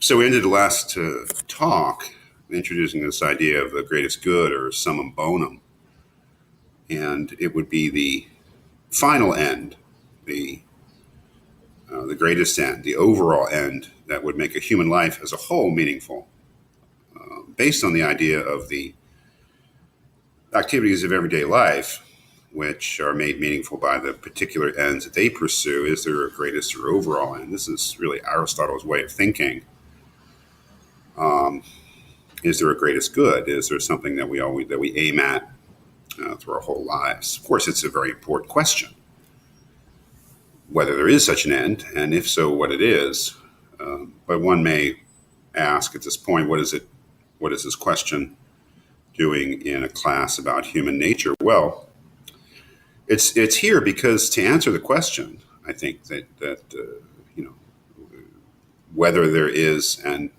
So we ended the last talk introducing this idea of the greatest good, or summum bonum, and it would be the final end, the greatest end, the overall end that would make a human life as a whole meaningful, based on the idea of the activities of everyday life, which are made meaningful by the particular ends that they pursue. Is there a greatest or overall end? This is really Aristotle's way of thinking. Is there a greatest good? Is there something that we aim at through our whole lives? Of course, it's a very important question, whether there is such an end, and if so, what it is. But one may ask at this point, what is it? What is this question doing in a class about human nature? Well, it's here because to answer the question, I think that whether there is and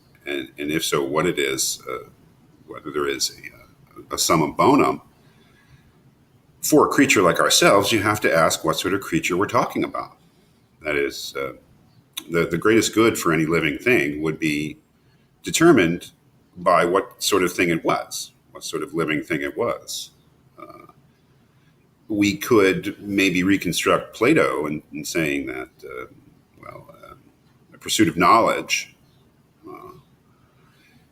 if so, what it is, whether there is a summum bonum for a creature like ourselves, you have to ask what sort of creature we're talking about. That is, the greatest good for any living thing would be determined by what sort of thing it was, what sort of living thing it was. We could maybe reconstruct Plato in saying that, the pursuit of knowledge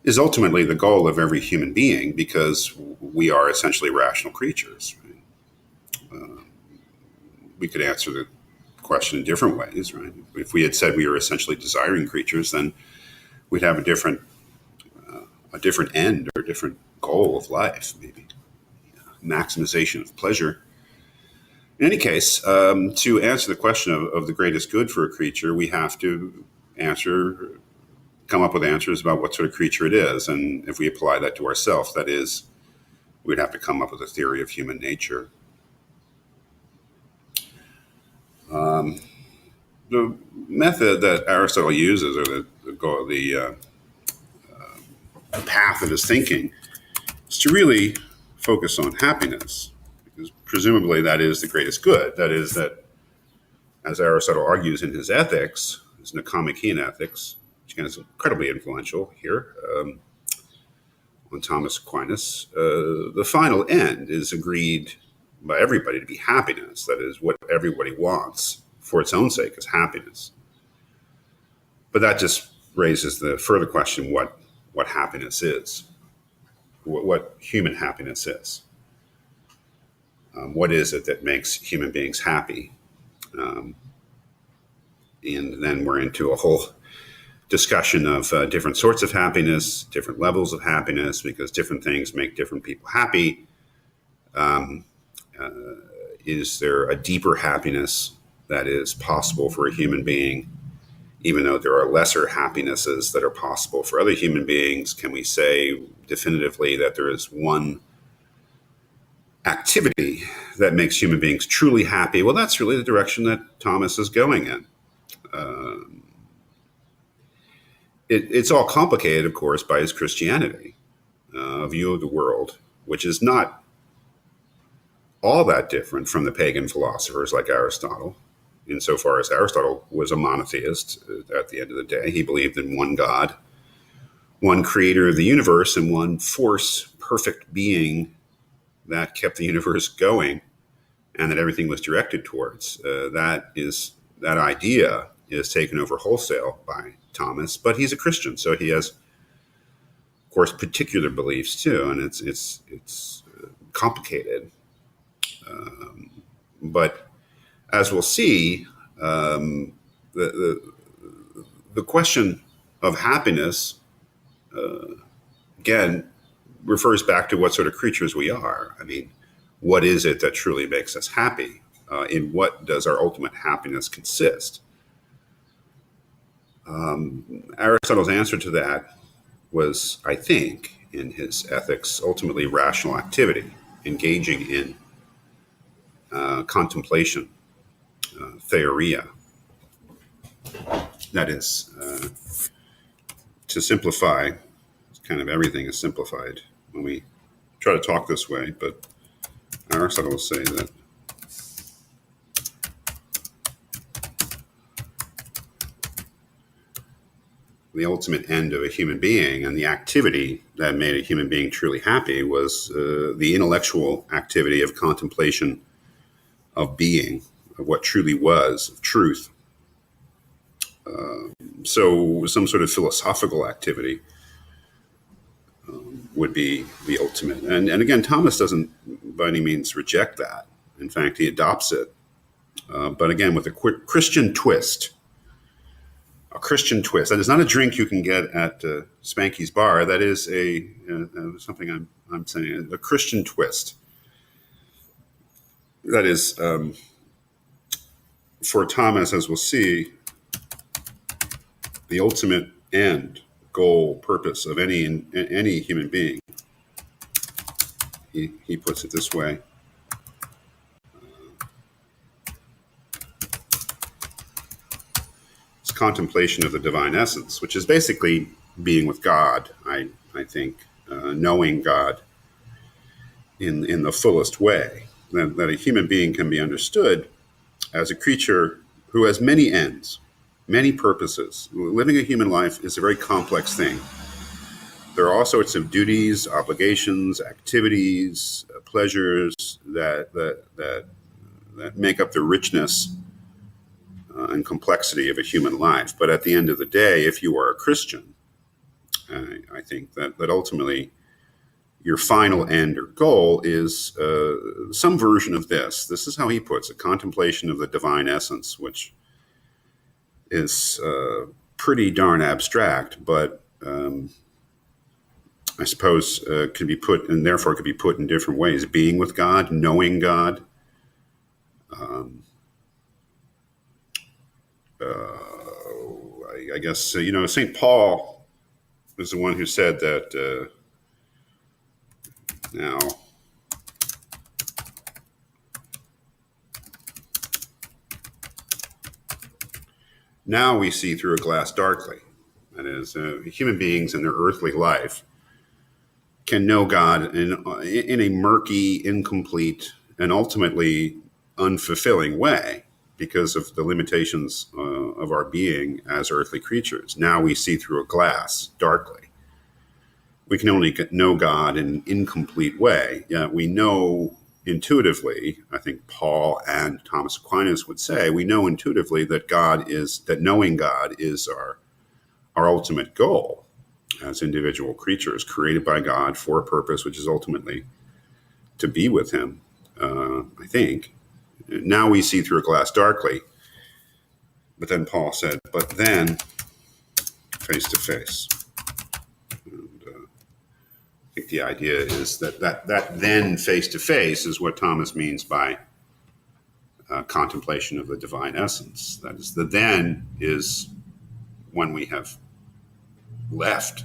is ultimately the goal of every human being, because we are essentially rational creatures. Right? We could answer the question in different ways, right? If we had said we were essentially desiring creatures, then we'd have a different end or a different goal of life, maybe maximization of pleasure. In any case, to answer the question of the greatest good for a creature, we have to come up with answers about what sort of creature it is. And if we apply that to ourselves, that is, we'd have to come up with a theory of human nature. The method that Aristotle uses, or the path of his thinking, is to really focus on happiness, because presumably that is the greatest good. That is, that, as Aristotle argues in his Ethics, his Nicomachean Ethics, which again is incredibly influential here on Thomas Aquinas, the final end is agreed by everybody to be happiness. That is, what everybody wants for its own sake is happiness. But that just raises the further question, what happiness is, what human happiness is. What is it that makes human beings happy? And then we're into a whole discussion of different sorts of happiness, different levels of happiness, because different things make different people happy. Is there a deeper happiness that is possible for a human being, even though there are lesser happinesses that are possible for other human beings? Can we say definitively that there is one activity that makes human beings truly happy? Well, that's really the direction that Thomas is going in. It's all complicated, of course, by his Christianity, view of the world, which is not all that different from the pagan philosophers like Aristotle, insofar as Aristotle was a monotheist. At the end of the day, he believed in one God, one creator of the universe, and one force, perfect being that kept the universe going and that everything was directed towards. That idea is taken over wholesale by Thomas, but he's a Christian, so he has, of course, particular beliefs too, and it's complicated. But as we'll see, the question of happiness again refers back to what sort of creatures we are. I mean, what is it that truly makes us happy? In what does our ultimate happiness consist? Aristotle's answer to that was, I think, in his Ethics, ultimately rational activity, engaging in contemplation, theoria. That is, to simplify, kind of everything is simplified when we try to talk this way, but Aristotle will say that the ultimate end of a human being, and the activity that made a human being truly happy was the intellectual activity of contemplation of being, of what truly was, of truth. So some sort of philosophical activity would be the ultimate. And again, Thomas doesn't by any means reject that. In fact, he adopts it. But again, with a Christian twist. A Christian twist. That is not a drink you can get at Spanky's Bar. That is something I'm saying. A Christian twist. That is, for Thomas, as we'll see, the ultimate end, goal, purpose of any human being. He puts it this way. It's contemplation of the divine essence, which is basically being with God, I think, knowing God in the fullest way. That a human being can be understood as a creature who has many ends, many purposes. Living a human life is a very complex thing. There are all sorts of duties, obligations, activities, pleasures that make up the richness and complexity of a human life. But at the end of the day, if you are a Christian, I think that ultimately your final end or goal is some version of this. This is how he puts it: contemplation of the divine essence, which is pretty darn abstract, but I suppose could be put, and therefore could be put in different ways: being with God, knowing God. I guess, St. Paul is the one who said that now we see through a glass darkly. That is, human beings in their earthly life can know God in a murky, incomplete, and ultimately unfulfilling way because of the limitations of our being as earthly creatures. Now we see through a glass darkly. We can only know God in an incomplete way. Yet we know intuitively, I think Paul and Thomas Aquinas would say, we know intuitively that knowing God is our ultimate goal as individual creatures created by God for a purpose, which is ultimately to be with him, I think. Now we see through a glass darkly. But then Paul said, but then face to face. And I think the idea is that then face to face is what Thomas means by contemplation of the divine essence. That is, the then is when we have left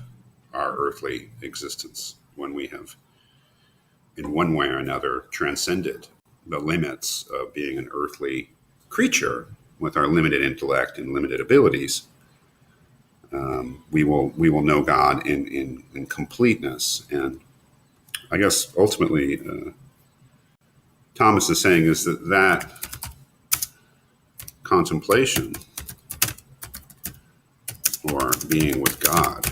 our earthly existence, when we have, in one way or another, transcended the limits of being an earthly creature with our limited intellect and limited abilities. We will know God in completeness. And I guess ultimately, Thomas is saying is that contemplation, or being with God,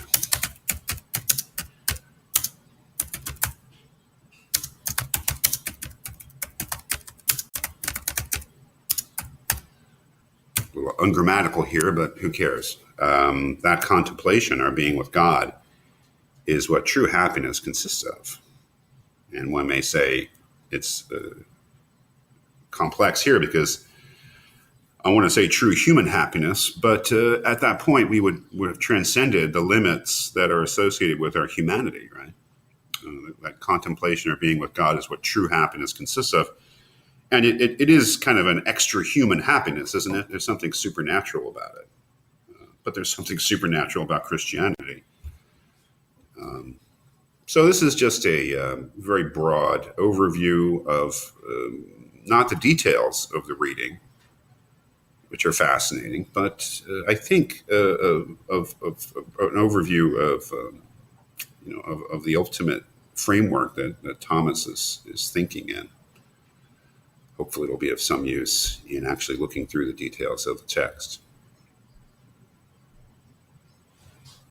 a little ungrammatical here, but who cares? That contemplation, or being with God, is what true happiness consists of. And one may say it's complex here because I want to say true human happiness, but at that point we would have transcended the limits that are associated with our humanity, right? That contemplation or being with God is what true happiness consists of. And it is kind of an extra human happiness, isn't it? There's something supernatural about it. But there's something supernatural about Christianity. So this is just a very broad overview of not the details of the reading, which are fascinating, but I think of an overview of the ultimate framework that Thomas is thinking in. Hopefully it'll be of some use in actually looking through the details of the text.